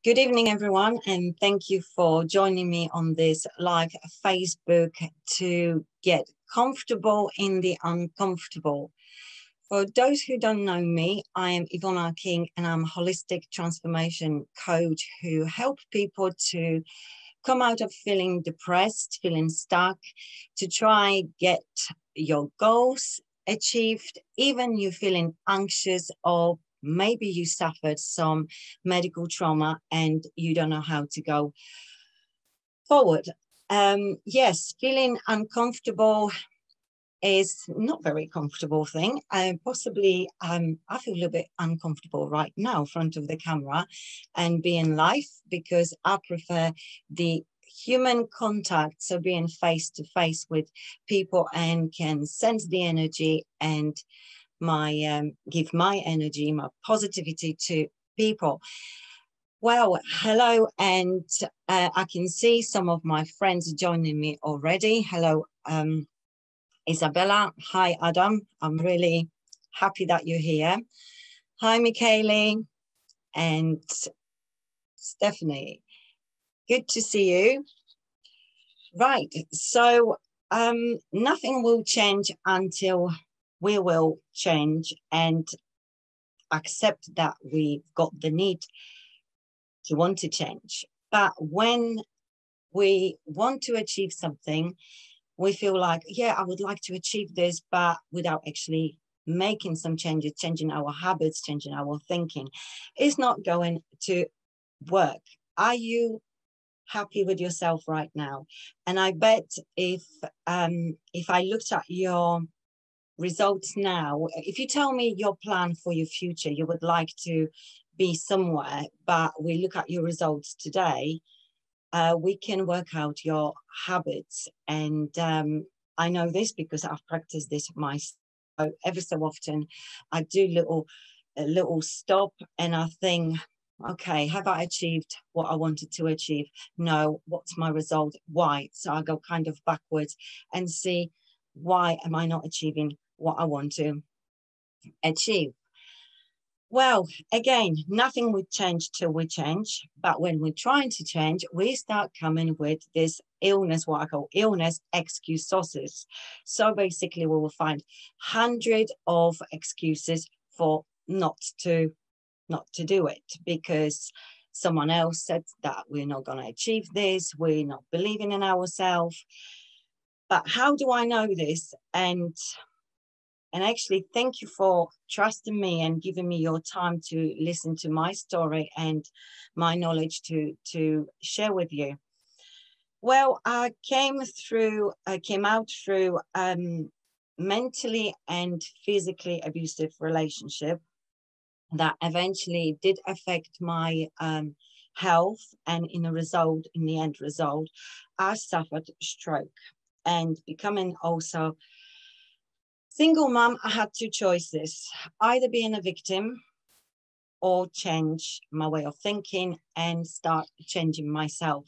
Good evening, everyone, and thank you for joining me on this live Facebook to get comfortable in the uncomfortable. For those who don't know me, I am Iwona King, and I'm a holistic transformation coach who help people to come out of feeling depressed, feeling stuck, to try get your goals achieved, even you feeling anxious, or maybe you suffered some medical trauma and you don't know how to go forward. Yes, feeling uncomfortable is not very comfortable thing. Possibly, I feel a little bit uncomfortable right now in front of the camera and being live because I prefer the human contact, so being face to face with people and can sense the energy and give my energy, my positivity to people. Well, hello, and I can see some of my friends joining me already. Hello, Isabella. Hi, Adam. I'm really happy that you're here. Hi, Michele and Stephanie. Good to see you. Right, so nothing will change until we will change and accept that we've got the need to want to change. But when we want to achieve something, we feel like, yeah, I would like to achieve this, but without actually making some changes, changing our habits, changing our thinking, it's not going to work. Are you happy with yourself right now? And I bet if I looked at your results now, if you tell me your plan for your future, you would like to be somewhere, but we look at your results today, we can work out your habits. And I know this because I've practiced this myself. Every so often I do a little stop and I think, okay, have I achieved what I wanted to achieve? No. What's my result? Why? So I go kind of backwards and see, why am I not achieving what I want to achieve? Well, again, nothing would change till we change. But when we're trying to change, we start coming with this illness, what I call illness excuses. So basically, we will find hundreds of excuses for not to do it, because someone else said that we're not going to achieve this, we're not believing in ourselves. But how do I know this? And actually, thank you for trusting me and giving me your time to listen to my story and my knowledge to share with you. Well, I came out through mentally and physically abusive relationship that eventually did affect my health, and in the end result, I suffered stroke. And becoming also single mom, I had two choices: either being a victim or change my way of thinking and start changing myself.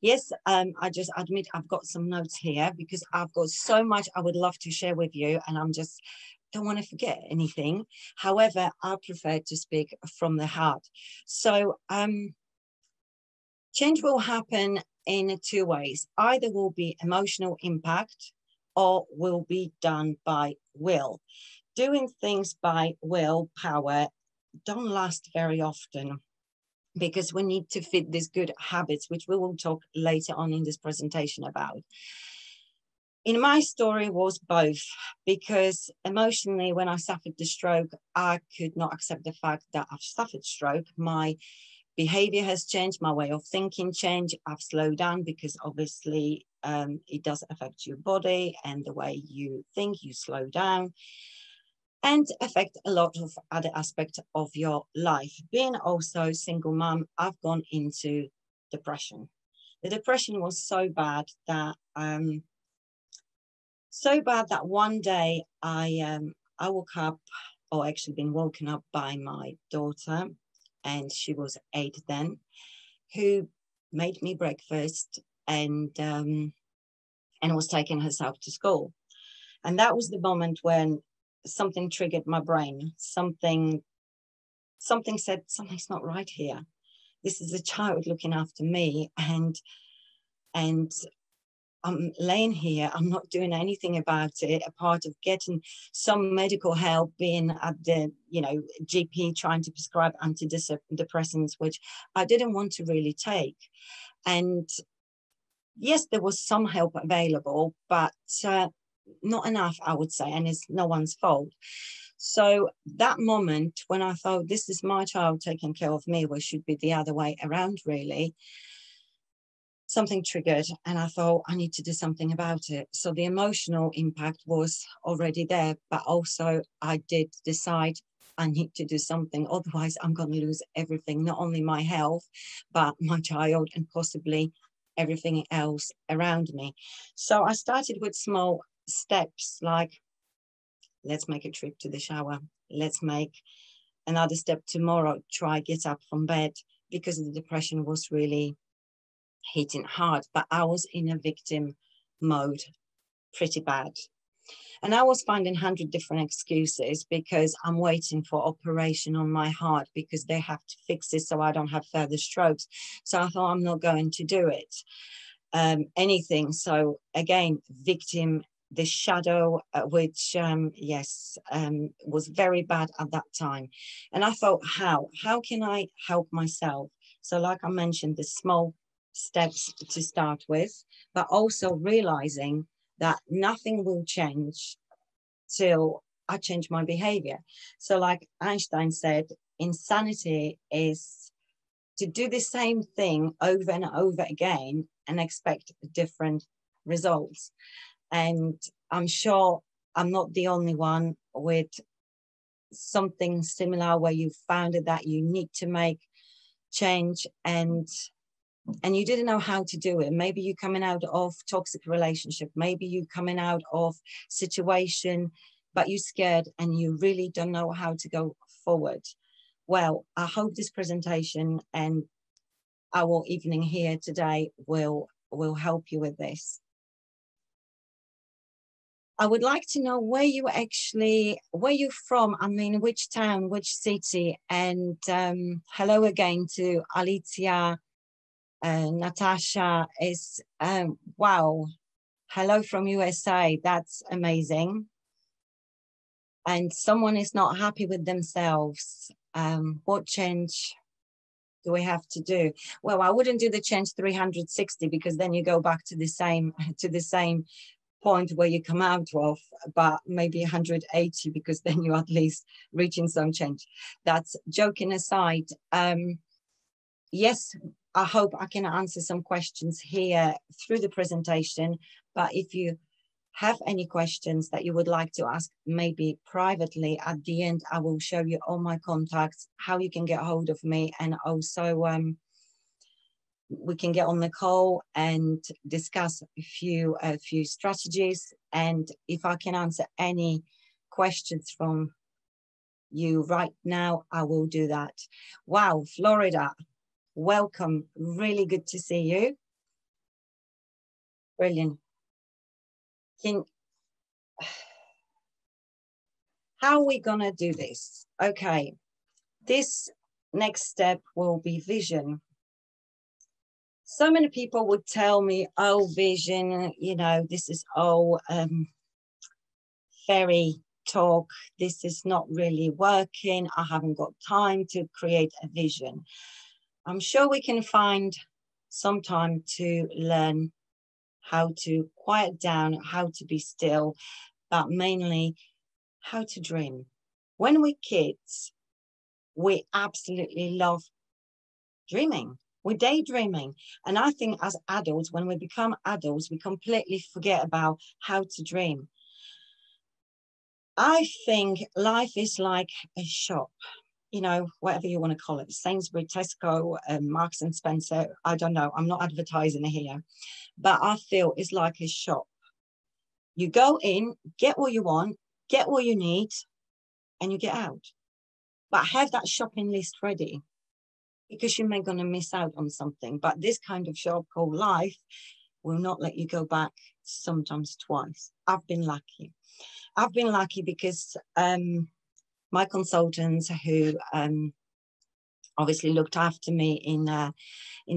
Yes, I just admit I've got some notes here because I've got so much I would love to share with you, and I'm just don't want to forget anything. However, I prefer to speak from the heart. So change will happen in two ways. Either will be emotional impact or will be done by will. Doing things by willpower don't last very often, because we need to fit these good habits, which we will talk later on in this presentation about. In my story was both, because emotionally, when I suffered the stroke, I could not accept the fact that I've suffered stroke. My behavior has changed, my way of thinking changed. I've slowed down because obviously it does affect your body and the way you think, you slow down, and affect a lot of other aspects of your life. Being also single mom, I've gone into depression. The depression was so bad that one day I woke up, or actually been woken up by my daughter, and she was 8 then, who made me breakfast and was taking herself to school. And that was the moment when something triggered my brain. Something said, something's not right here. this is a child looking after me, and I'm laying here, I'm not doing anything about it, apart of getting some medical help, being at the, GP trying to prescribe antidepressants, which I didn't want to really take. And yes, there was some help available, but not enough, I would say, and it's no one's fault. So that moment when I thought, this is my child taking care of me, which should be the other way around, really, something triggered, and I thought, I need to do something about it. So the emotional impact was already there, but also I did decide I need to do something, otherwise I'm going to lose everything, not only my health, but my child, and possibly everything else around me. So I started with small steps, like, let's make a trip to the shower. Let's make another step tomorrow, try get up from bed, because the depression was really hitting hard, but I was in a victim mode pretty bad. And I was finding 100 different excuses, because I'm waiting for operation on my heart, because they have to fix it so I don't have further strokes. So I thought, I'm not going to do it. Anything. So again, victim, the shadow, which was very bad at that time. And I thought, how can I help myself? So like I mentioned, the small steps to start with, but also realizing that nothing will change till I change my behavior. So like Einstein said, insanity is to do the same thing over and over again and expect different results. And I'm sure I'm not the only one with something similar, where you found it that you need to make change, and you didn't know how to do it. Maybe you're coming out of toxic relationship, maybe you're coming out of situation, but you're scared and you really don't know how to go forward. Well, I hope this presentation and our evening here today will help you with this. I would like to know where you're from. I mean, which town, which city, and hello again to Alicia. Natasha is, wow, hello from USA, that's amazing. And someone is not happy with themselves. What change do we have to do? Well, I wouldn't do the change 360, because then you go back to the same point where you come out of, but maybe 180, because then you're at least reaching some change. That's joking aside. Yes, I hope I can answer some questions here through the presentation, but if you have any questions that you would like to ask, maybe privately, at the end, I will show you all my contacts, how you can get hold of me, and also we can get on the call and discuss a few strategies. And if I can answer any questions from you right now, I will do that. Wow, Florida. Welcome, really good to see you. Brilliant. How are we gonna do this? Okay, this next step will be vision. So many people would tell me, oh, vision, this is fairy talk. This is not really working. I haven't got time to create a vision. I'm sure we can find some time to learn how to quiet down, how to be still, but mainly how to dream. When we're kids, we absolutely love dreaming. We're daydreaming. And I think as adults, when we become adults, we completely forget about how to dream. I think life is like a shop, whatever you want to call it, Sainsbury, Tesco, Marks and Spencer, I don't know, I'm not advertising here, but I feel it's like a shop. You go in, get what you want, get what you need, and you get out. But have that shopping list ready, because you may gonna miss out on something. But this kind of shop called life will not let you go back, sometimes twice. I've been lucky. I've been lucky because my consultants who obviously looked after me in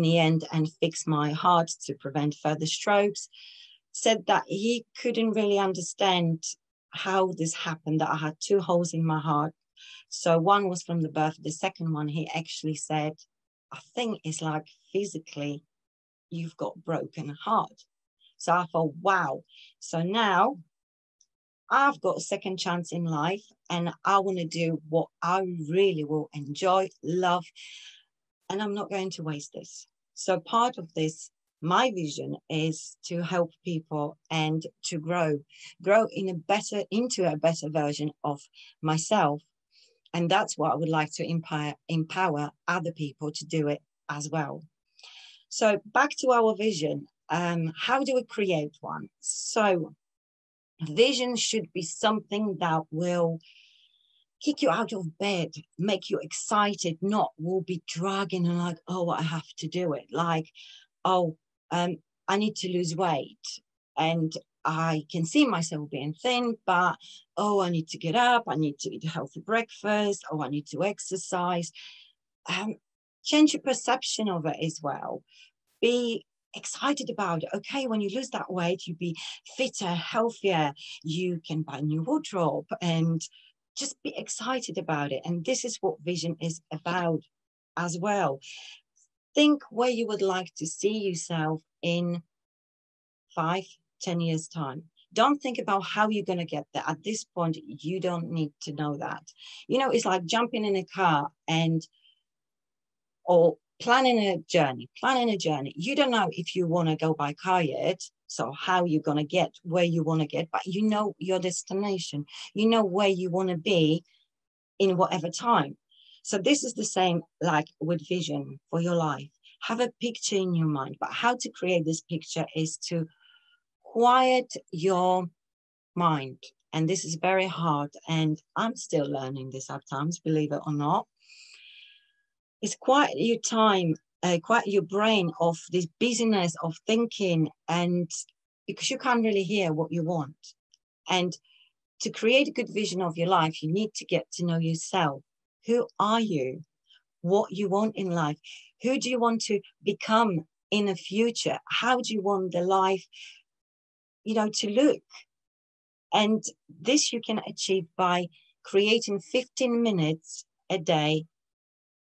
the end and fixed my heart to prevent further strokes, said that he couldn't really understand how this happened, that I had 2 holes in my heart. So one was from the birth. The second one, he actually said, I think it's like physically you've got broken heart. So I thought, wow. So now I've got a second chance in life and I want to do what I really will enjoy, love, and I'm not going to waste this. So part of this, my vision is to help people and to grow into a better version of myself. And that's what I would like to empower other people to do it as well. So back to our vision. How do we create one? So vision should be something that will kick you out of bed, make you excited, not will be dragging and like, oh, I have to do it. Like, oh, I need to lose weight and I can see myself being thin, but, oh, I need to get up. I need to eat a healthy breakfast. Oh, I need to exercise. Change your perception of it as well. Be excited about it. Okay, when you lose that weight, you be fitter, healthier. You can buy a new wardrobe and just be excited about it. And this is what vision is about as well. Think where you would like to see yourself in 5, 10 years' time. Don't think about how you're going to get there. At this point, you don't need to know that. You know, it's like jumping in a car or planning a journey. You don't know if you want to go by car yet. So how you're going to get where you want to get, but you know your destination. You know where you want to be in whatever time. So this is the same like with vision for your life. Have a picture in your mind, but how to create this picture is to quiet your mind. And this is very hard. And I'm still learning this at times, believe it or not. It's quiet your time, quiet your brain of this busyness of thinking, and because you can't really hear what you want. And to create a good vision of your life, you need to get to know yourself. Who are you? What you want in life? Who do you want to become in the future? How do you want the life, to look? And this you can achieve by creating 15 minutes a day,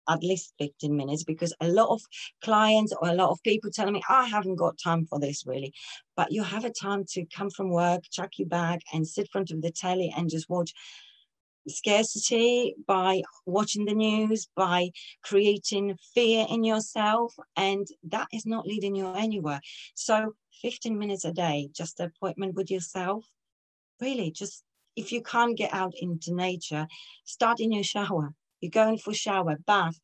at least 15 minutes, because a lot of clients or a lot of people telling me, I haven't got time for this really. But you have a time to come from work, chuck your bag and sit in front of the telly and just watch scarcity by watching the news, by creating fear in yourself. And that is not leading you anywhere. So 15 minutes a day, just an appointment with yourself. Really, just if you can't get out into nature, start in your shower. You're going for shower, bath.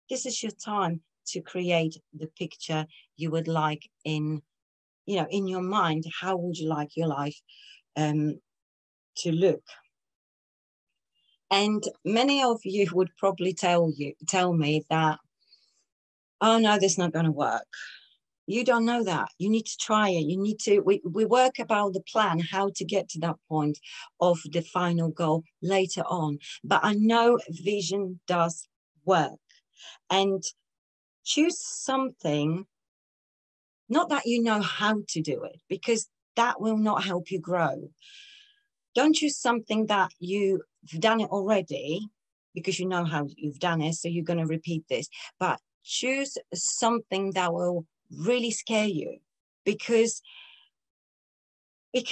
This is your time to create the picture you would like in your mind. How would you like your life to look? And many of you would probably tell me that, oh no, this is not going to work. You don't know that. You need to try it. You need to, we work about the plan, how to get to that point of the final goal later on. But I know vision does work. And choose something, not that you know how to do it, because that will not help you grow. Don't choose something that you've done it already, because you know how you've done it, so you're going to repeat this. But choose something that will really scare you, because if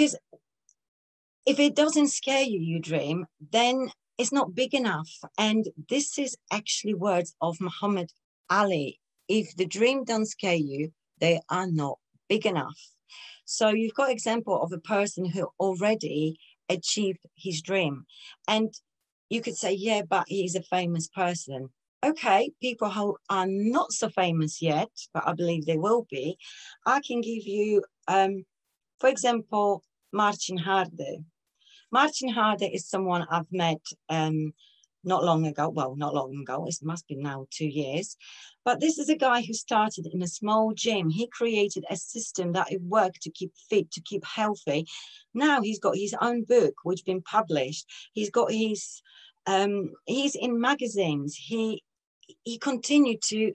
it doesn't scare you, your dream, then it's not big enough. And this is actually words of Muhammad Ali. If the dream doesn't scare you, they are not big enough. So you've got example of a person who already achieved his dream. And you could say, yeah, but he's a famous person. Okay, people who are not so famous yet, but I believe they will be. I can give you, for example, Martin Harder. Martin Harder is someone I've met not long ago. Well, not long ago. It must be now 2 years. But this is a guy who started in a small gym. He created a system that it worked to keep fit, to keep healthy. Now he's got his own book, which has been published. He's got his, he's in magazines. he continued to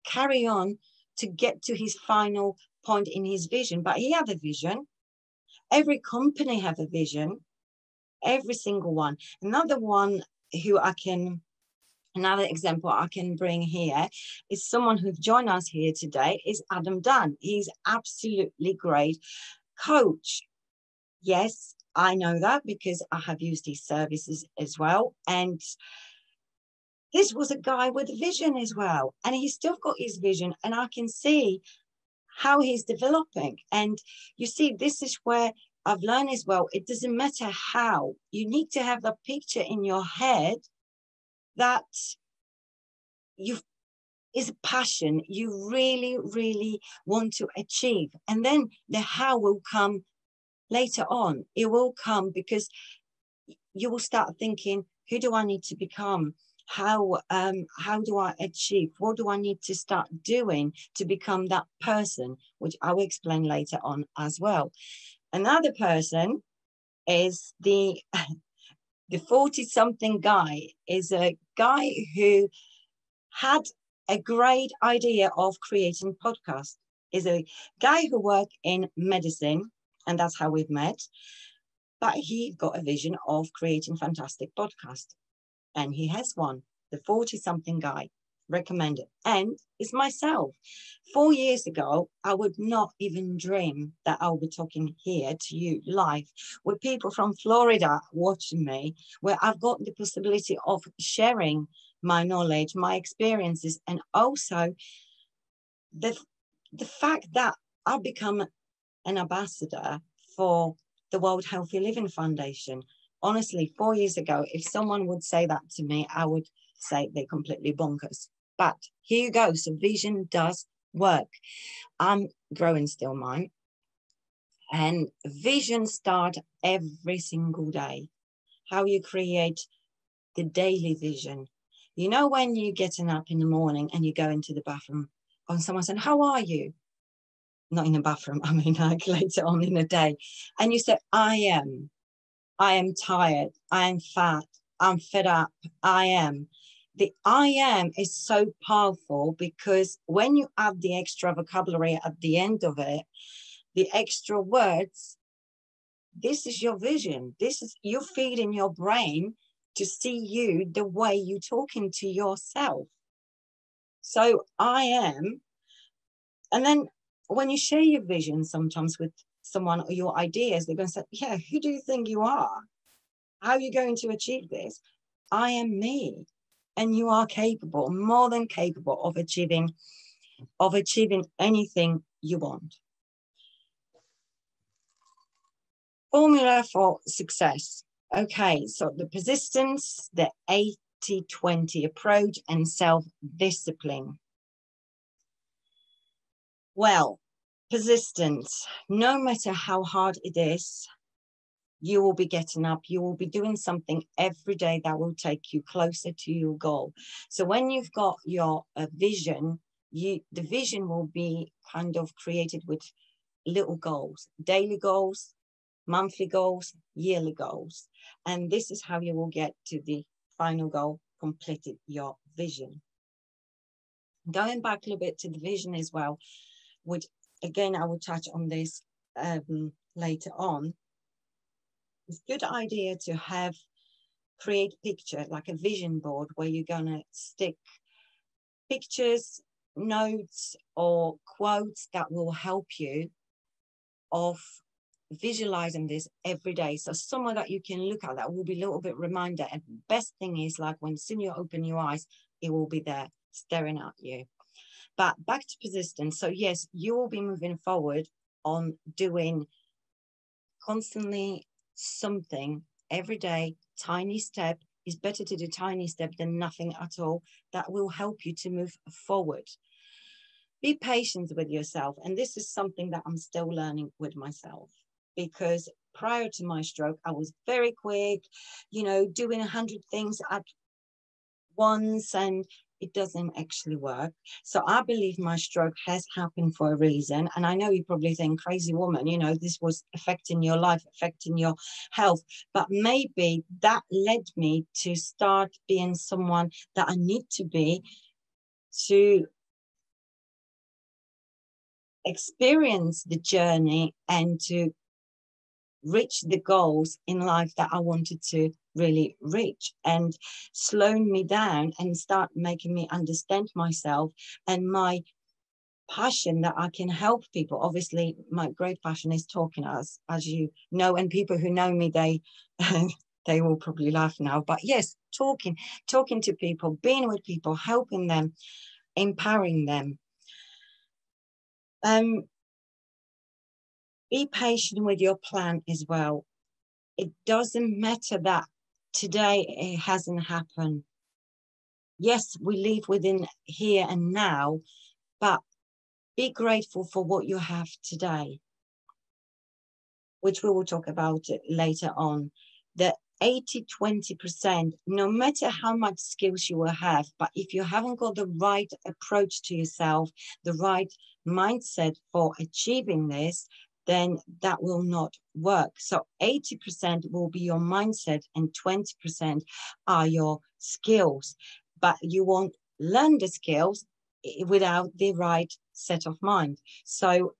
carry on to get to his final point in his vision. But he had a vision. Every company have a vision, every single one. Another example I can bring here is someone who's joined us here today is Adam Dunn. He's absolutely great coach. Yes, I know that because I have used his services as well. And this was a guy with a vision as well. And he's still got his vision. And I can see how he's developing. And you see, this is where I've learned as well. It doesn't matter how. You need to have a picture in your head that is a passion you really, really want to achieve. And then the how will come later on. It will come because you will start thinking, who do I need to become? How do I achieve? What do I need to start doing to become that person? Which I will explain later on as well. Another person is the 40-something guy, is a guy who had a great idea of creating podcasts. Is a guy who worked in medicine, and that's how we've met. But he got a vision of creating fantastic podcasts. And he has one, the 40-something guy, recommended. And it's myself. 4 years ago, I would not even dream that I'll be talking here to you live with people from Florida watching me, where I've got the possibility of sharing my knowledge, my experiences, and also the fact that I've become an ambassador for the World Healthy Living Foundation. Honestly, 4 years ago, if someone would say that to me, I would say they're completely bonkers. But here you go. So vision does work. I'm growing still mine. And vision start every single day. How you create the daily vision. You know, when you're getting up in the morning and you go into the bathroom and someone said, how are you? Not in the bathroom, I mean like later on in the day. And you say, I am tired, I am fat, I'm fed up, I am. The I am is so powerful because when you add the extra vocabulary at the end of it, the extra words, this is your vision. This is you feeding your brain to see you the way you're talking to yourself. So I am. And then when you share your vision sometimes with someone or your ideas, they're going to say, yeah, who do you think you are? How are you going to achieve this? I am me. And you are capable, more than capable of achieving anything you want. Formula for success. Okay, so the persistence, the 80-20 approach, and self-discipline. Well, persistence, no matter how hard it is, you will be getting up, you will be doing something every day that will take you closer to your goal. So when you've got your vision, the vision will be kind of created with little goals, daily goals, monthly goals, yearly goals. And this is how you will get to the final goal, completed your vision. Going back a little bit to the vision as well, which again, I will touch on this later on. It's a good idea to create picture, like a vision board where you're gonna stick pictures, notes, or quotes that will help you of visualizing this every day. So somewhere that you can look at that will be a little bit reminder. And the best thing is like when soon you open your eyes, it will be there staring at you. But back to persistence. So yes, you will be moving forward on doing constantly something every day. Tiny step is better to do tiny step than nothing at all. That will help you to move forward. Be patient with yourself. And this is something that I'm still learning with myself, because prior to my stroke, I was very quick, doing 100 things at once, and it doesn't actually work. So I believe my stroke has happened for a reason. And I know you probably think, crazy woman, this was affecting your life, affecting your health. But maybe that led me to start being someone that I need to be to experience the journey and to reach the goals in life that I wanted to really reach, and slowing me down and start making me understand myself and my passion that I can help people. Obviously, my great passion is talking, as you know, and people who know me, they they will probably laugh now. But yes, talking to people, being with people, helping them, empowering them. Be patient with your plan as well. It doesn't matter that today it hasn't happened. Yes, we live within here and now, but be grateful for what you have today, which we will talk about it later on. The 80-20%, no matter how much skills you will have, but if you haven't got the right approach to yourself, the right mindset for achieving this, then that will not work. So 80% will be your mindset and 20% are your skills, but you won't learn the skills without the right set of mind. So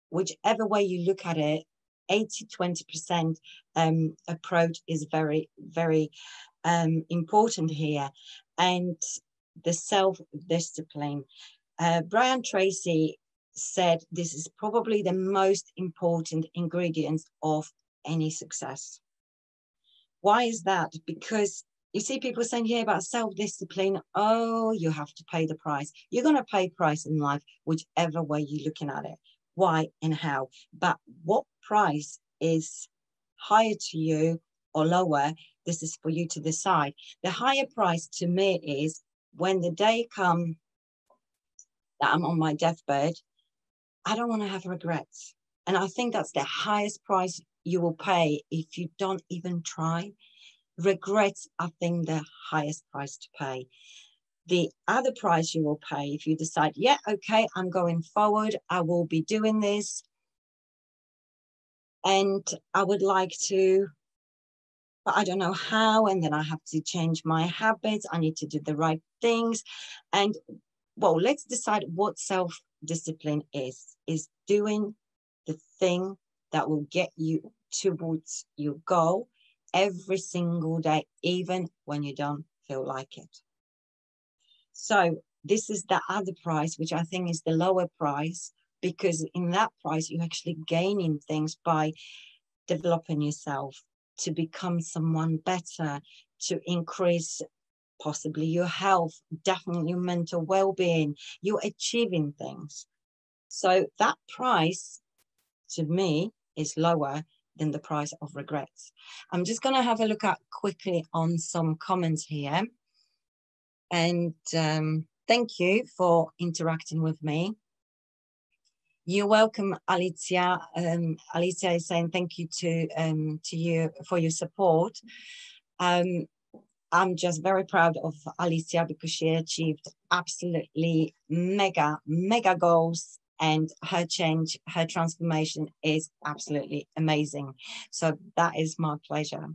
whichever way you look at it, 80-20% approach is very, very important here. And the self-discipline. Brian Tracy said this is probably the most important ingredient of any success. Why is that? Because you see people saying here about self-discipline, oh, you have to pay the price. You're going to pay price in life, whichever way you're looking at it. Why and how? But what price is higher to you or lower? This is for you to decide. The higher price to me is when the day comes that I'm on my deathbed, I don't want to have regrets. And I think that's the highest price you will pay if you don't even try. Regrets, I think, the highest price to pay. The other price you will pay if you decide, yeah, okay, I'm going forward, I will be doing this, and I would like to, but I don't know how, and then I have to change my habits, I need to do the right things. And well, let's decide what self-discipline is doing the thing that will get you towards your goal every single day, even when you don't feel like it. So this is the other price, which I think is the lower price, because in that price, you're actually gaining things by developing yourself to become someone better, to increase possibly your health, definitely your mental well-being. You're achieving things. So that price, to me, is lower than the price of regrets. I'm just going to have a look at quickly on some comments here. And thank you for interacting with me. You're welcome, Alicia. Alicia is saying thank you to you for your support. I'm just very proud of Alicia because she achieved absolutely mega goals, and her change, her transformation is absolutely amazing. So that is my pleasure.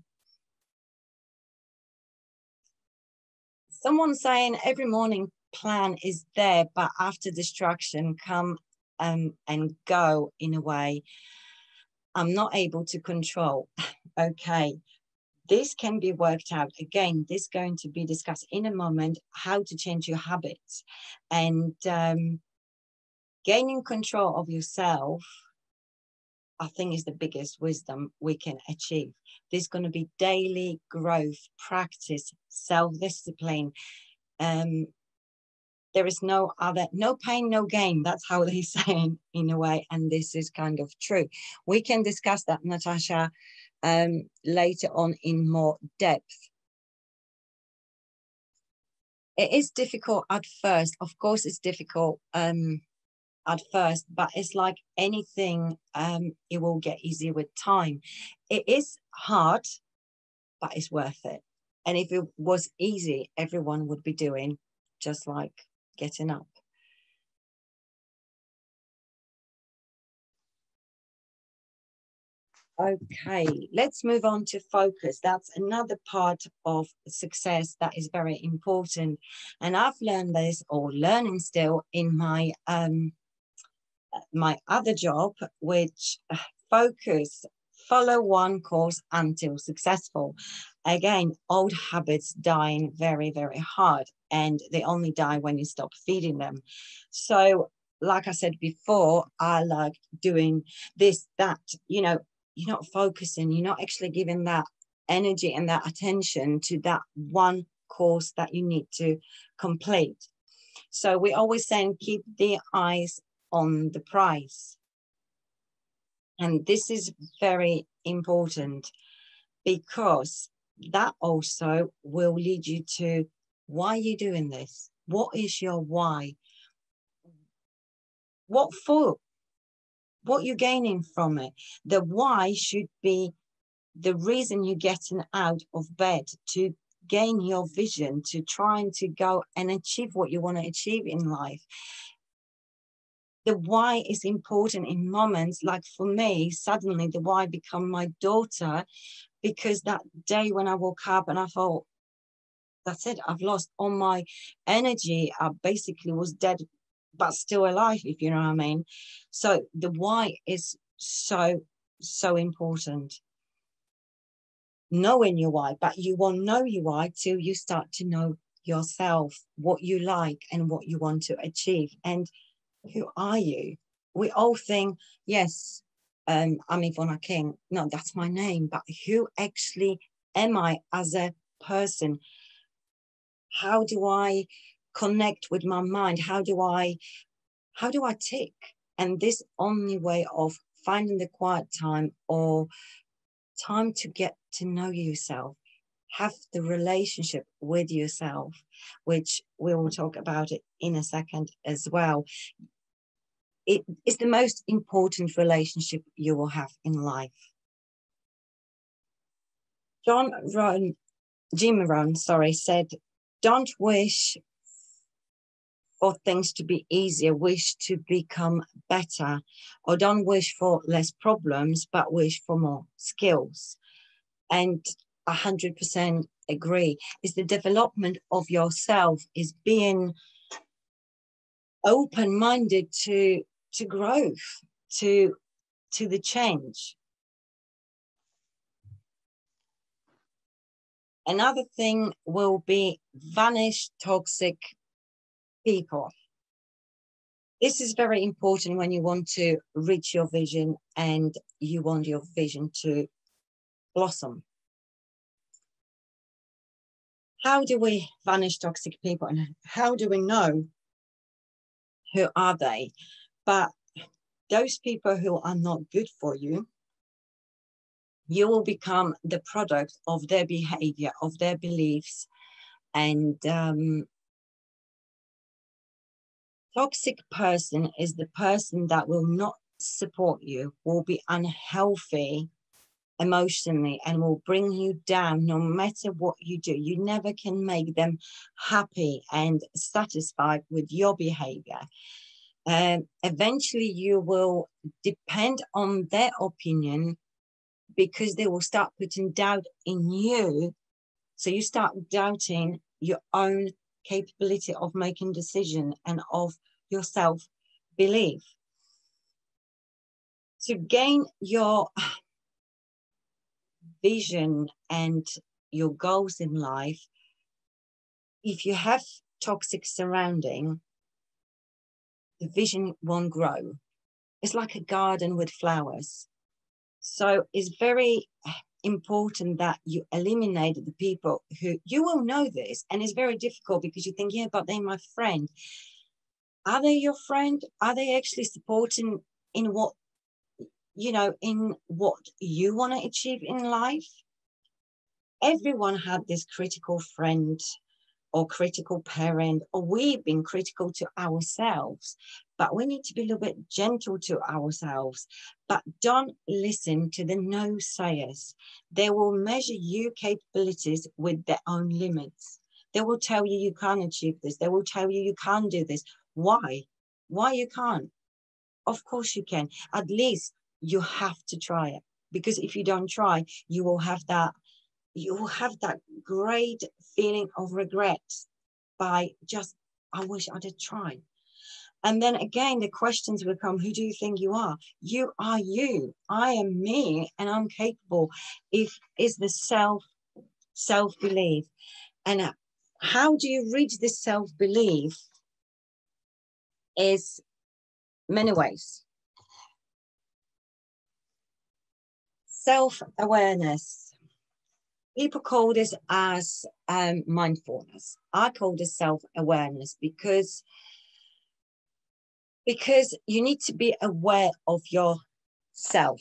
Someone saying every morning plan is there, but after distraction come and go in a way I'm not able to control. Okay, this can be worked out. Again, this is going to be discussed in a moment, how to change your habits. And gaining control of yourself, I think, is the biggest wisdom we can achieve. There's going to be daily growth, practice, self-discipline. There is no pain, no gain. That's how they say in a way. And this is kind of true. We can discuss that, Natasha, later on in more depth. It is difficult at first. Of course, it's difficult at first, but it's like anything, it will get easier with time. It is hard, but it's worth it. And if it was easy, everyone would be doing just like getting up. Okay, let's move on to focus. That's another part of success that is very important. And I've learned this, or learning still, in my my other job, which focus, follow one course until successful. Again, old habits dying very, very hard, and they only die when you stop feeding them. So, like I said before, I like doing this, that, you know, you're not focusing, you're not actually giving that energy and that attention to that one course that you need to complete. So we always saying keep the eyes on the prize. And this is very important because that also will lead you to why are you doing this? What is your why? What for? What you're gaining from it? The why should be the reason you're getting out of bed to gain your vision, to trying to go and achieve what you want to achieve in life. The why is important in moments like for me, suddenly the why become my daughter, because that day when I woke up and I thought, that's it, I've lost all my energy. I basically was dead, but still alive, if you know what I mean. So the why is so, so important. Knowing your why, but you won't know your why till you start to know yourself, what you like and what you want to achieve. And who are you? We all think, yes, I'm Iwona King. No, that's my name. But who actually am I as a person? How do I connect with my mind? How do I tick? And this only way of finding the quiet time or time to get to know yourself, have the relationship with yourself, which we will talk about it in a second as well. It is the most important relationship you will have in life. Jim Rohn, said, don't wish for things to be easier, wish to become better, or don't wish for less problems, but wish for more skills. And 100% agree. Is the development of yourself, is being open-minded to growth, to the change. Another thing will be vanish toxic people. This is very important when you want to reach your vision and you want your vision to blossom. How do we vanish toxic people and how do we know who are they? But those people who are not good for you, you will become the product of their behavior, of their beliefs. And toxic person is the person that will not support you, will be unhealthy emotionally and will bring you down no matter what you do. You never can make them happy and satisfied with your behavior. Eventually you will depend on their opinion because they will start putting doubt in you. So you start doubting your own capability of making decisions and of your self-belief. To gain your vision and your goals in life, if you have toxic surrounding, the vision won't grow. It's like a garden with flowers. So it's very important that you eliminate the people who, you will know this, and it's very difficult because you think, yeah, but they're my friend. Are they your friend? Are they actually supporting in what, you know, in what you want to achieve in life? Everyone had this critical friend or critical parent, or we've been critical to ourselves, but we need to be a little bit gentle to ourselves. But don't listen to the no-sayers. They will measure your capabilities with their own limits. They will tell you you can't achieve this. They will tell you you can't do this. Why? Why you can't? Of course you can. At least you have to try it. because if you don't try, you will have that great feeling of regret by just, I wish I'd have tried. And then again, the questions will come, who do you think you are? You are you. I am me, and I'm capable. Is the self-belief. And how do you reach this self-belief? Is many ways. Self-awareness. People call this as mindfulness. I call this self-awareness because you need to be aware of yourself.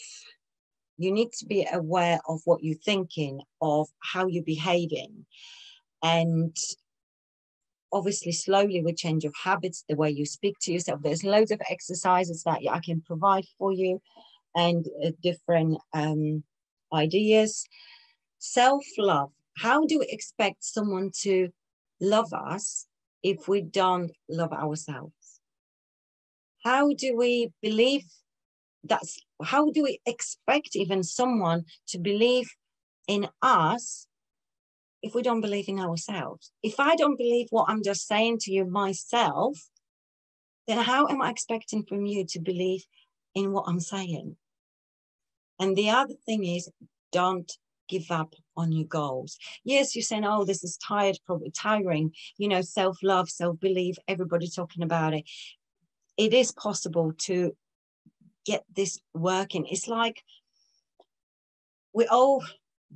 You need to be aware of what you're thinking, of how you're behaving. And obviously, slowly with change of habits, the way you speak to yourself, there's loads of exercises that I can provide for you, and different ideas. Self-love. How do we expect someone to love us if we don't love ourselves? How do we believe how do we expect even someone to believe in us if we don't believe in ourselves? If I don't believe what I'm just saying to you myself, then how am I expecting from you to believe in what I'm saying? And the other thing is, don't give up on your goals. Yes, you're saying, oh, this is probably tiring, self-love, self-belief, everybody talking about it. It is possible to get this working. It's like we all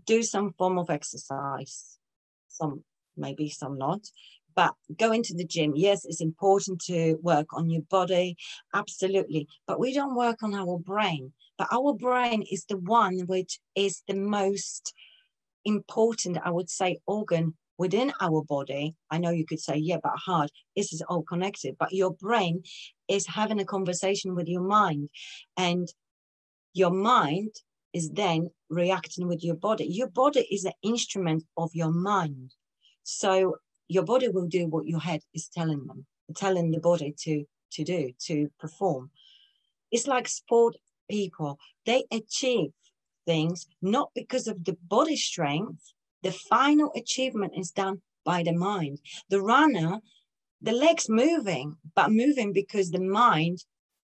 do some form of exercise, some maybe, some not, but going to the gym, yes, it's important to work on your body, absolutely, but we don't work on our brain. But our brain is the one which is the most important, I would say, organ within our body. I know you could say, yeah, but heart, this is all connected, but your brain is having a conversation with your mind, and your mind is then reacting with your body. Your body is an instrument of your mind. So your body will do what your head is telling the body to do, to perform. It's like sport people. They achieve things not because of the body strength. The final achievement is done by the mind. The runner, the legs moving, but moving because the mind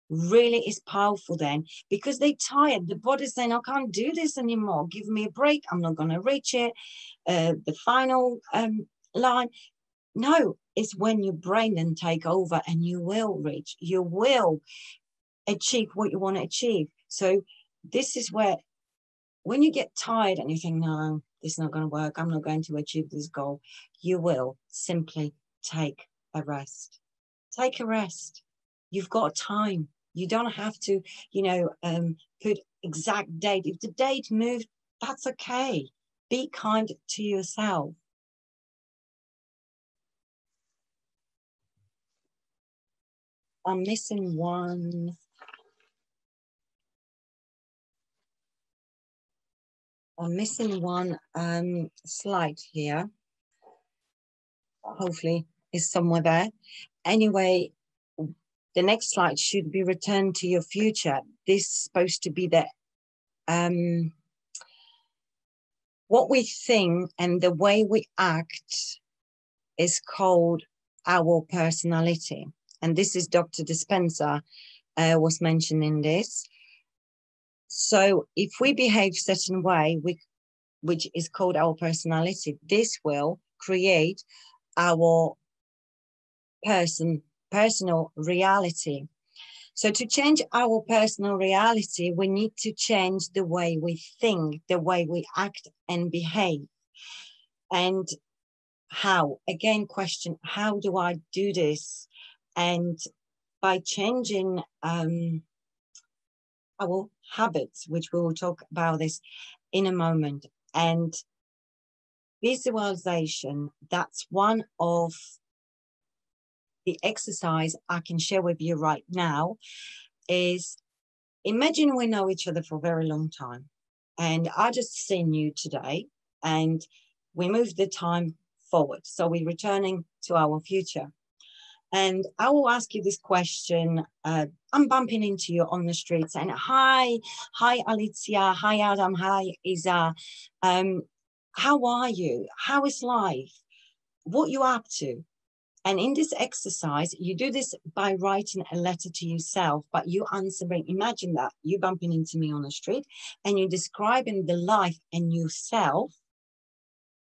really is powerful then, because they're tired. The body's saying, I can't do this anymore. Give me a break. I'm not going to reach it. The final line. No, it's when your brain then take over and you will reach, you will achieve what you want to achieve. So this is where, when you get tired and you think, no, this is not going to work, I'm not going to achieve this goal, you will simply take a rest. Take a rest. You've got time. You don't have to, put exact date. If the date moved, that's okay. Be kind to yourself. I'm missing one. I'm missing one slide here. Hopefully it's somewhere there. Anyway, the next slide should be return to your future. This is supposed to be the what we think and the way we act is called our personality. And this is Dr. Dispenza was mentioning this. So if we behave a certain way, which is called our personality, this will create our personal reality. So to change our personal reality, we need to change the way we think, the way we act and behave. And how? Again, question, how do I do this? And by changing our habits, which we will talk about this in a moment, and visualization, that's one of the exercise I can share with you right now. Is imagine we know each other for a very long time, and I just seen you today, and we move the time forward. So we're returning to our future. And I will ask you this question. I'm bumping into you on the street saying, hi Alicia, hi Adam, hi Isa. How are you? How is life? What you up to? And in this exercise, you do this by writing a letter to yourself, but you answering, imagine that you bumping into me on the street and you're describing the life and yourself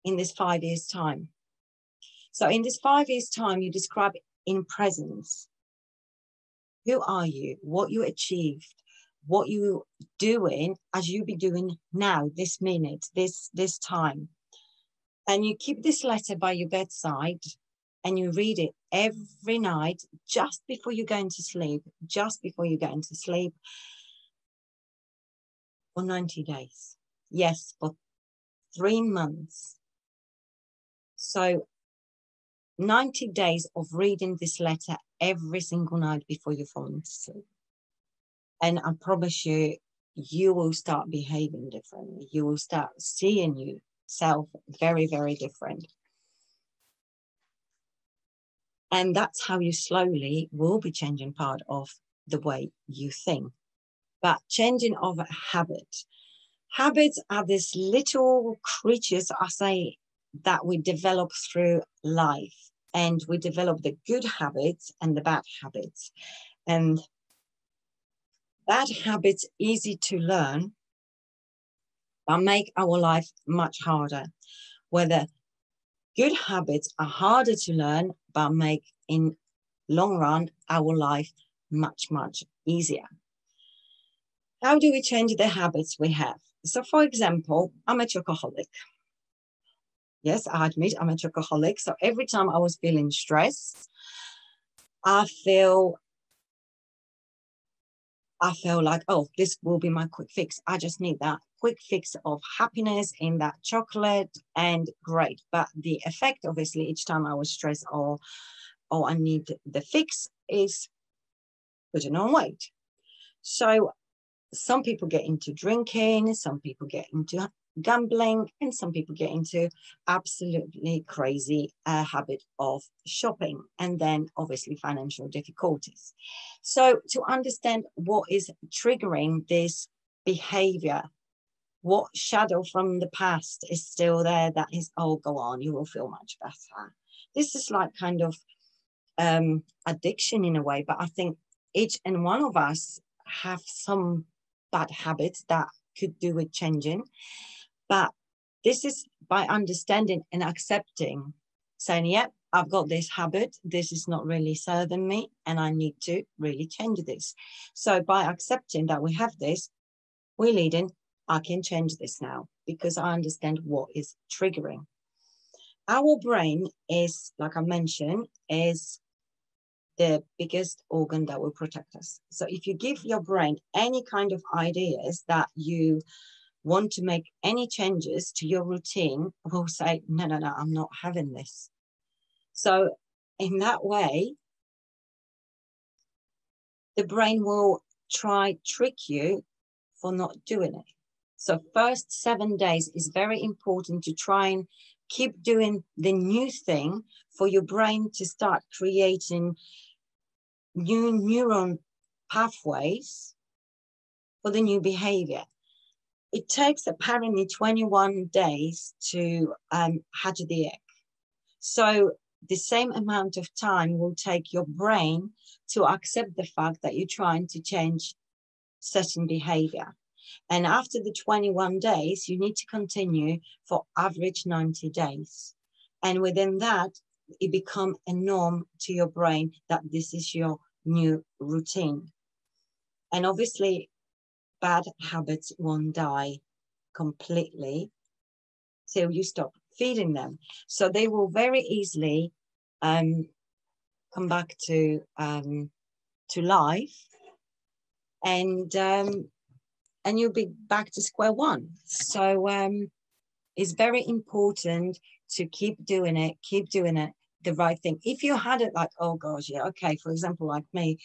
in this 5 years time. So in this 5 years time, you describe in presence. Who are you? What you achieved? What you doing as you be doing now, this minute, this time. And you keep this letter by your bedside and you read it every night just before you're going to sleep, for 90 days. Yes, for 3 months. So 90 days of reading this letter every single night before you fall into sleep. And I promise you, you will start behaving differently. You will start seeing yourself very, very different. And that's how you slowly will be changing part of the way you think. But changing of a habit. Habits are these little creatures, I say, that we develop through life. And we develop the good habits and the bad habits. And bad habits easy to learn, but make our life much harder. Whether good habits are harder to learn, but make in long run our life much, much easier. How do we change the habits we have? So for example, I'm a chocoholic. Yes, I admit I'm a chocoholic. So every time I was feeling stressed, I feel like, oh, this will be my quick fix. I just need that quick fix of happiness in that chocolate, and great. But the effect, obviously, each time I was stressed or I need the fix is putting on weight. So some people get into drinking, some people get into gambling, and some people get into absolutely crazy habit of shopping, and then obviously financial difficulties. So to understand what is triggering this behavior, what shadow from the past is still there that is, oh, go on, you will feel much better. This is like kind of addiction in a way, but I think each and one of us have some bad habits that could do with changing. But this is by understanding and accepting, saying, yeah, I've got this habit, this is not really serving me, and I need to really change this. So by accepting that we have this, we're leading, I can change this now because I understand what is triggering. Our brain is, like I mentioned, is the biggest organ that will protect us. So if you give your brain any kind of ideas that you want to make any changes to your routine, will say, no, I'm not having this. So in that way, the brain will try trick you for not doing it. So first 7 days is very important to try and keep doing the new thing for your brain to start creating new neuron pathways for the new behavior. It takes apparently 21 days to hatch the egg. So the same amount of time will take your brain to accept the fact that you're trying to change certain behavior. And after the 21 days, you need to continue for average 90 days. And within that, it becomes a norm to your brain that this is your new routine. And obviously, bad habits won't die completely till you stop feeding them. So they will very easily come back to life, and you'll be back to square one. So it's very important to keep doing it, the right thing. If you had it like, oh gosh, yeah, okay, for example, like me,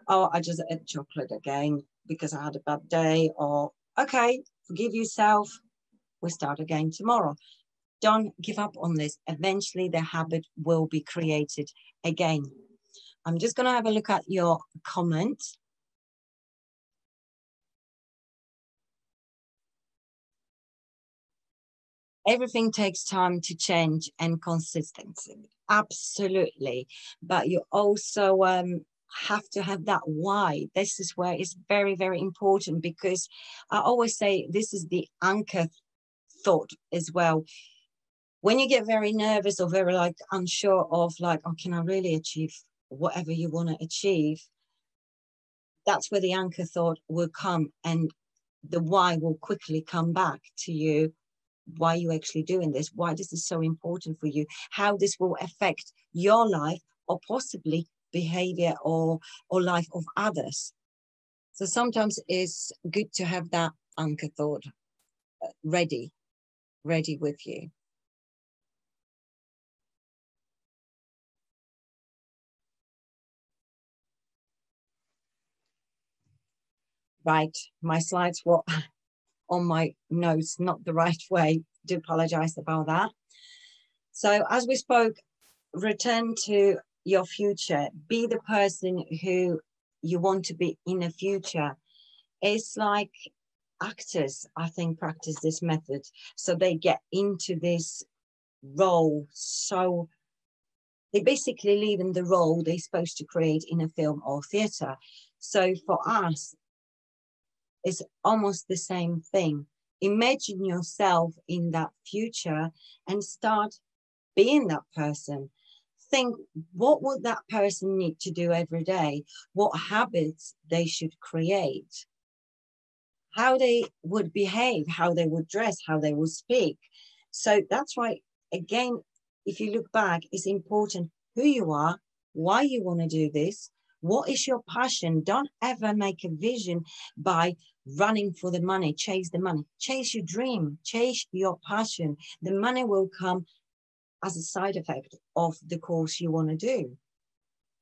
oh, I just ate chocolate again because I had a bad day, or okay, forgive yourself, we start again tomorrow. Don't give up on this. Eventually the habit will be created again. I'm just going to have a look at your comment. Everything takes time to change and consistency. Absolutely. But you also have to have that why. This is where it's very, very important, because I always say this is the anchor thought as well. When you get very nervous or very like unsure of like, oh, can I really achieve whatever you want to achieve? That's where the anchor thought will come, and the why will quickly come back to you. Why are you actually doing this? Why this is so important for you? How this will affect your life, or possibly behavior or life of others. So sometimes it's good to have that anchor thought ready with you. Right, my slides were on my notes, not the right way. Do apologize about that. So as we spoke, return to your future. Be the person who you want to be in the future. It's like actors, I think, practice this method. So they get into this role. So they basically live in the role they're supposed to create in a film or theatre. So for us, it's almost the same thing. Imagine yourself in that future and start being that person. Think, what would that person need to do every day? What habits they should create? How they would behave, how they would dress, how they would speak. So that's why, again, if you look back, it's important who you are, why you want to do this, what is your passion. Don't ever make a vision by running for the money, chase the money. Chase your dream, chase your passion. The money will come as a side effect of the course you want to do.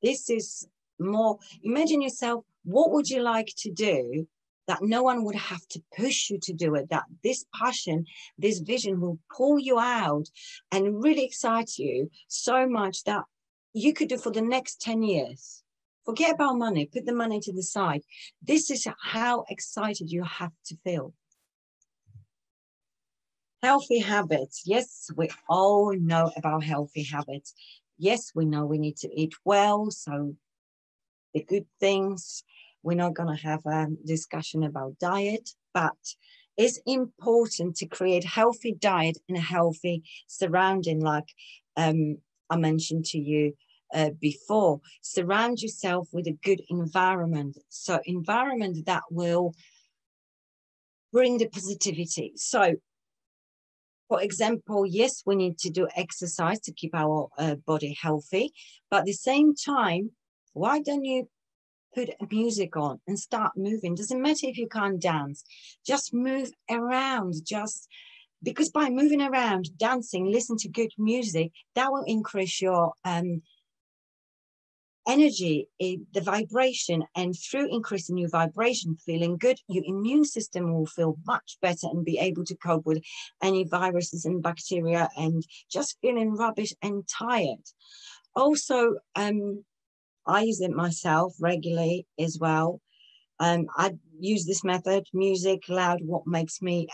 This is more, imagine yourself, what would you like to do that no one would have to push you to do it, that this passion, this vision will pull you out and really excite you so much that you could do for the next 10 years. Forget about money, put the money to the side. This is how excited you have to feel. Healthy habits. Yes, we all know about healthy habits. Yes, we know we need to eat well, so the good things. We're not going to have a discussion about diet, but it's important to create a healthy diet and a healthy surrounding, like I mentioned to you before. Surround yourself with a good environment. So environment that will bring the positivity. So for example, yes, we need to do exercise to keep our body healthy, but at the same time, why don't you put music on and start moving? Doesn't matter if you can't dance, just move around, just because by moving around, dancing, listen to good music, that will increase your energy, the vibration, and through increasing your vibration, feeling good, your immune system will feel much better and be able to cope with any viruses and bacteria and just feeling rubbish and tired. Also, I use it myself regularly as well. I use this method, music loud, what makes me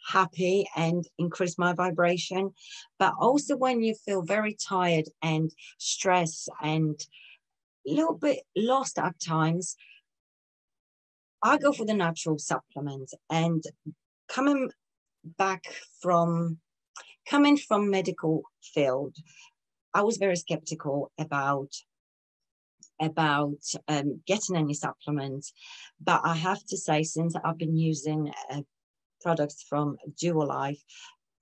happy and increase my vibration. But also when you feel very tired and stressed and a little bit lost at times, I go for the natural supplement. And coming from medical field, I was very skeptical about getting any supplements, but I have to say, since I've been using products from Dual Life,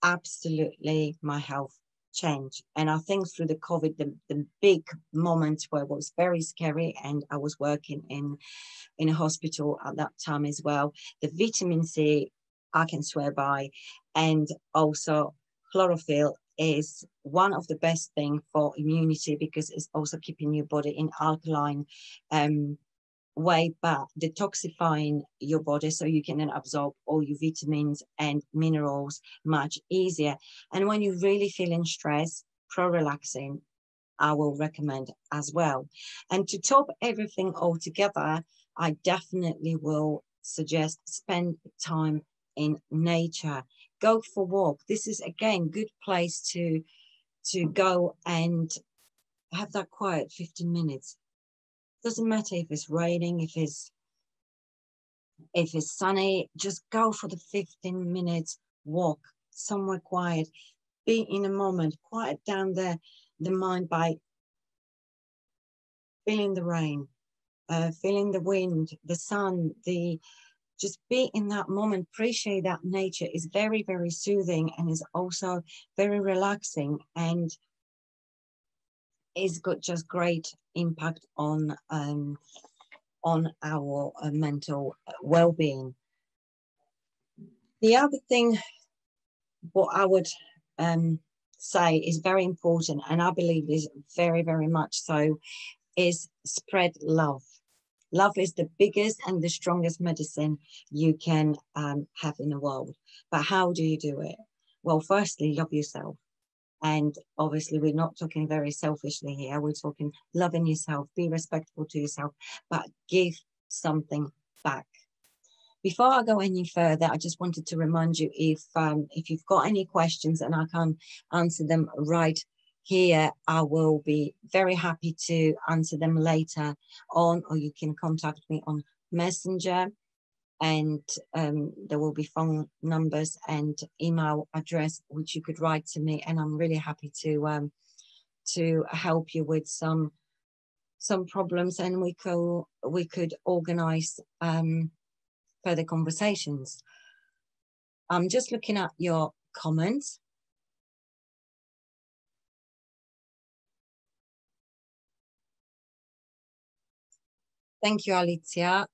absolutely my health changed. And I think through the COVID, the big moment where it was very scary, and I was working in a hospital at that time as well, the vitamin C I can swear by, and also chlorophyll is one of the best things for immunity, because it's also keeping your body in alkaline way, but detoxifying your body so you can then absorb all your vitamins and minerals much easier. And when you're really feeling stressed, pro-relaxing I will recommend as well. And to top everything all together, I definitely will suggest spend time in nature. Go for a walk. This is, again, good place to go and have that quiet 15 minutes. Doesn't matter if it's raining, if it's sunny, just go for the 15 minutes walk somewhere quiet. Be in a moment, quiet down the mind by feeling the rain, feeling the wind, the sun, just be in that moment. Appreciate that nature is very, very soothing and is also very relaxing, and it's got just great impact on our mental well-being. The other thing, what I would say is very important, and I believe is very, very much so, is spread love. Love is the biggest and the strongest medicine you can have in the world. But how do you do it? Well, firstly, love yourself. And obviously, we're not talking very selfishly here. We're talking loving yourself, be respectful to yourself, but give something back. Before I go any further, I just wanted to remind you, if you've got any questions and I can't answer them right here, I will be very happy to answer them later on, or you can contact me on Messenger, and there will be phone numbers and email address which you could write to me, and I'm really happy to help you with some problems, and we could organize further conversations. I'm just looking at your comments. Thank you, Alicia.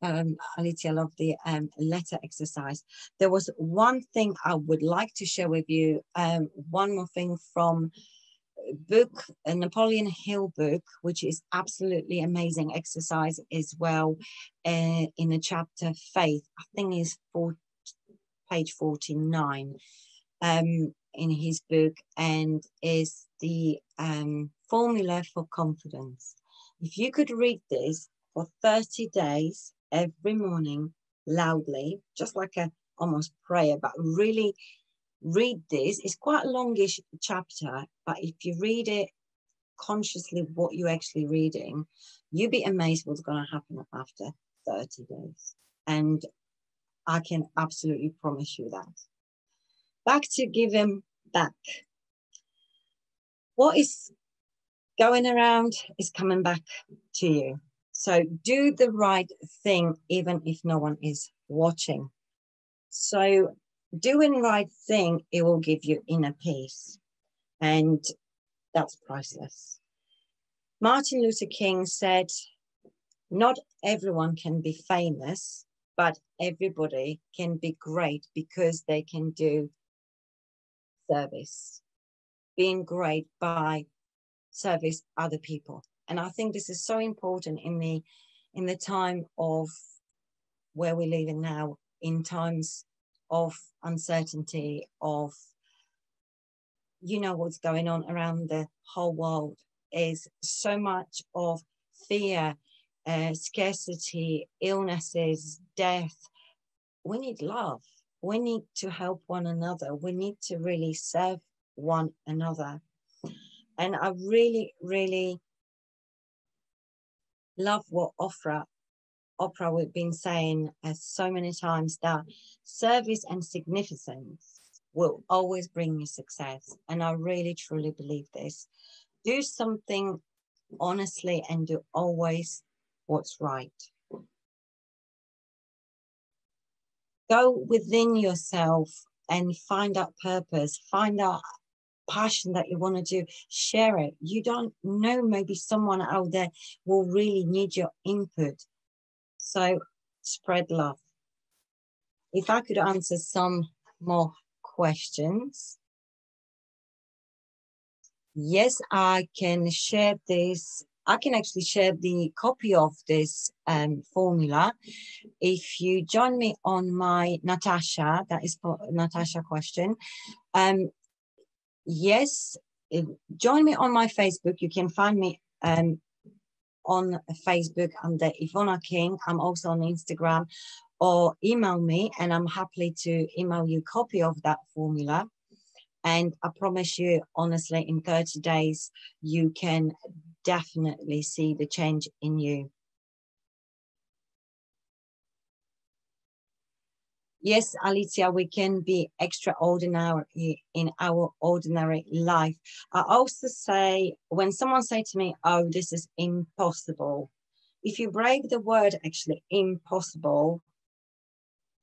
Alicia loved the letter exercise. There was one thing I would like to share with you. One more thing from book, a Napoleon Hill book, which is absolutely amazing exercise as well, in the chapter Faith. I think is page 49 in his book, and is the formula for confidence. If you could read this for 30 days every morning loudly, just like a almost prayer, but really read this. It's quite a longish chapter, but if you read it consciously, what you're actually reading, you'll be amazed what's going to happen after 30 days. And I can absolutely promise you that. Back to giving back. What is going around is coming back to you. So do the right thing, even if no one is watching. So doing the right thing, it will give you inner peace. And that's priceless. Martin Luther King said, not everyone can be famous, but everybody can be great because they can do service. Being great by service other people. And I think this is so important in the time of where we live in now, in times of uncertainty, of, you know, what's going on around the whole world, is so much of fear, scarcity, illnesses, death. We need love. We need to help one another. We need to really serve one another. And I really, really love what Oprah we've been saying so many times, that service and significance will always bring you success. And I really, truly believe this. Do something honestly and do always what's right. Go within yourself and find out purpose, find out passion that you want to do, share it. You don't know, maybe someone out there will really need your input. So spread love. If I could answer some more questions. Yes, I can share this. I can actually share the copy of this formula. If you join me on my Natasha, that is for Natasha question. Yes, join me on my Facebook. You can find me on Facebook under Iwona King. I'm also on Instagram, or email me and I'm happy to email you a copy of that formula. And I promise you, honestly, in 30 days, you can definitely see the change in you. Yes, Alicia, we can be extraordinary in our ordinary life. I also say, when someone say to me, oh, this is impossible, if you break the word actually impossible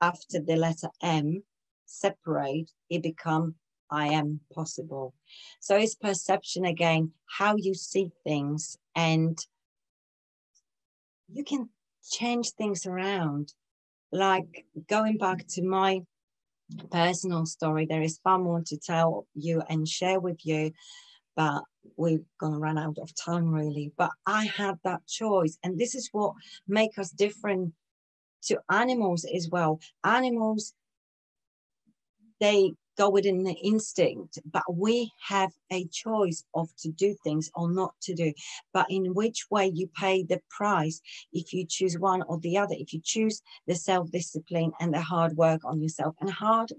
after the letter M, separate, it becomes I am possible. So it's perception again, how you see things, and you can change things around. Like going back to my personal story, there is far more to tell you and share with you, but we're gonna run out of time really. But I had that choice, and this is what makes us different to animals as well. Animals, they go within the instinct, but we have a choice of to do things or not to do. But in which way you pay the price if you choose one or the other, if you choose the self-discipline and the hard work on yourself. And hard,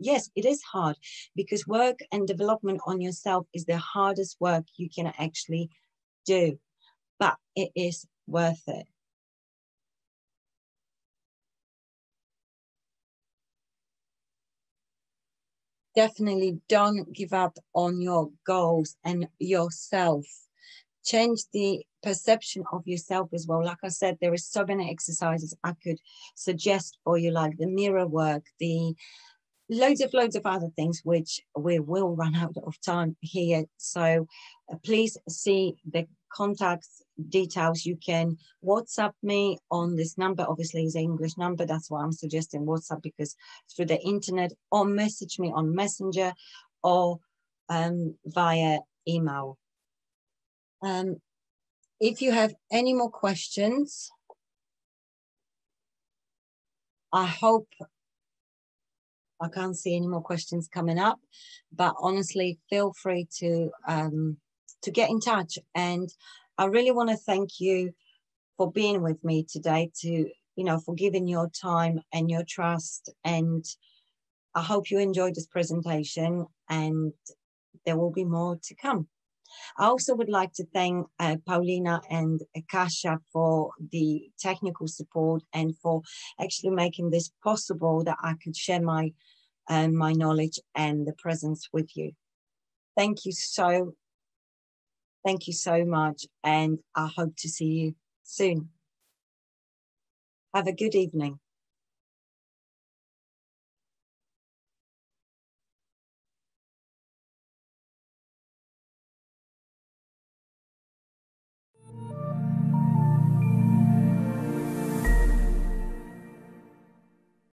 yes, it is hard, because work and development on yourself is the hardest work you can actually do, but it is worth it. Definitely don't give up on your goals and yourself. Change the perception of yourself as well. Like I said, there is so many exercises I could suggest for you, like the mirror work, the loads of other things, which we will run out of time here. So please see the contact details. You can WhatsApp me on this number. Obviously it's an English number, that's why I'm suggesting WhatsApp, because through the internet, or message me on Messenger, or via email. If you have any more questions, I hope, I can't see any more questions coming up, but honestly, feel free to get in touch. And I really want to thank you for being with me today, to, for giving your time and your trust. And I hope you enjoyed this presentation, and there will be more to come. I also would like to thank Paulina and Kasia for the technical support and for actually making this possible, that I could share my knowledge and the presence with you. Thank you so much, and I hope to see you soon. Have a good evening.